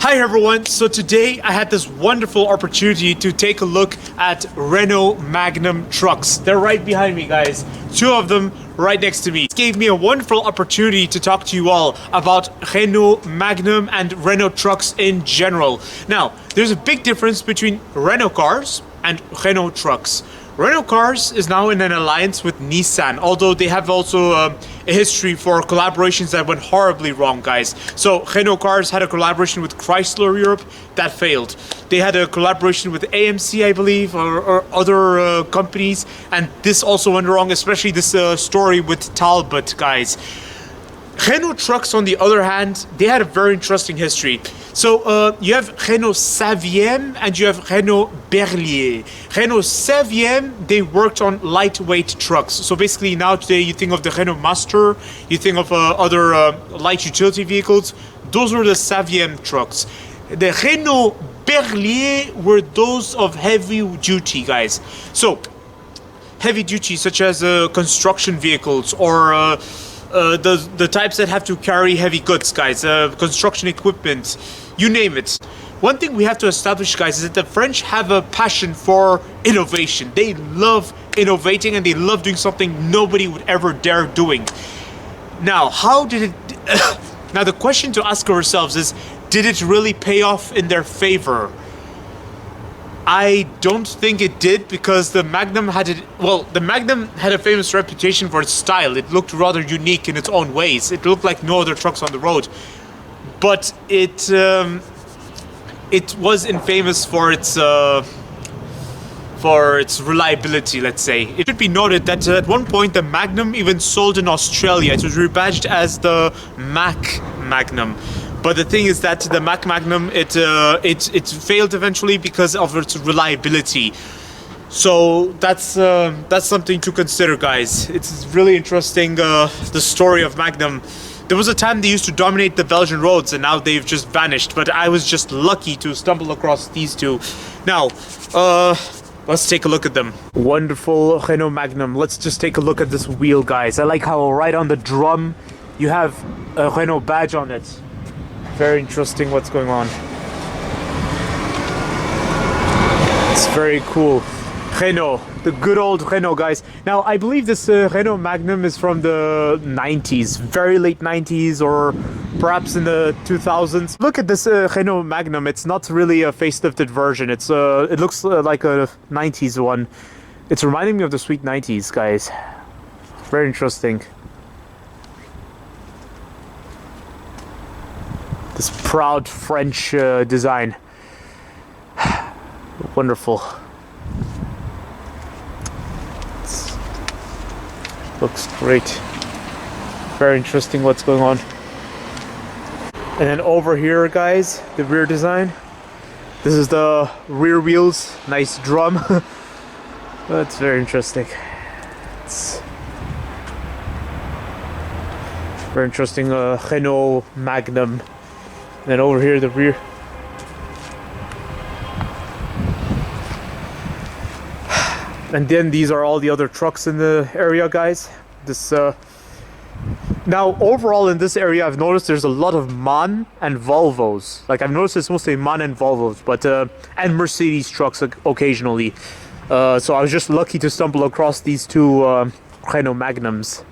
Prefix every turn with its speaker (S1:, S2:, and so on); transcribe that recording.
S1: Hi everyone, so today I had this wonderful opportunity to take a look at Renault Magnum trucks. They're right behind me, guys. Two of them right next to me. It gave me a wonderful opportunity to talk to you all about Renault Magnum and Renault trucks in general. Now, there's a big difference between Renault cars and Renault trucks. Renault Cars is now in an alliance with Nissan, although they have also a history for collaborations that went horribly wrong, guys. So Renault Cars had a collaboration with Chrysler Europe that failed. They had a collaboration with AMC, I believe, or other companies, and this also went wrong, especially this story with Talbot, guys. Renault Trucks, on the other hand, they had a very interesting history. So you have Renault Saviem and you have Renault Berlier. Renault Saviem, they worked on lightweight trucks. So basically now today you think of the Renault Master, you think of other light utility vehicles. Those were the Saviem trucks. The Renault Berlier were those of heavy duty, guys. So heavy duty such as construction vehicles or the types that have to carry heavy goods, guys, construction equipment, you name it. One thing we have to establish, guys, is that the French have a passion for innovation. They love innovating and they love doing something nobody would ever dare doing. Now, how did it... Now, the question to ask ourselves is, did it really pay off in their favor? I don't think it did, because the Magnum had the Magnum had a famous reputation for its style. It looked rather unique in its own ways. It looked like no other trucks on the road, but it was infamous for its reliability, let's say. It should be noted that at one point the Magnum even sold in Australia. It was rebadged as the Mac Magnum. But the thing is that the Mac Magnum, it failed eventually because of its reliability. So that's something to consider, guys. It's really interesting, the story of Magnum. There was a time they used to dominate the Belgian roads, and now they've just vanished. But I was just lucky to stumble across these two. Now, let's take a look at them. Wonderful Renault Magnum. Let's just take a look at this wheel, guys. I like how right on the drum you have a Renault badge on it. Very interesting what's going on. It's very cool. Renault, the good old Renault, guys. Now, I believe this Renault Magnum is from the 90s, very late 90s, or perhaps in the 2000s. Look at this Renault Magnum. It's not really a facelifted version. It looks like a 90s one. It's reminding me of the sweet 90s, guys. Very interesting. This proud French design. Wonderful. Looks great. Very interesting what's going on. And then over here, guys, the rear design. This is the rear wheels. Nice drum. That's very interesting. It's very interesting Renault Magnum. And then over here, the rear. And then these are all the other trucks in the area, guys. This now overall in this area, I've noticed there's a lot of MAN and Volvos. Like, I've noticed it's mostly MAN and Volvos, but and Mercedes trucks occasionally. So I was just lucky to stumble across these two Renault Magnums.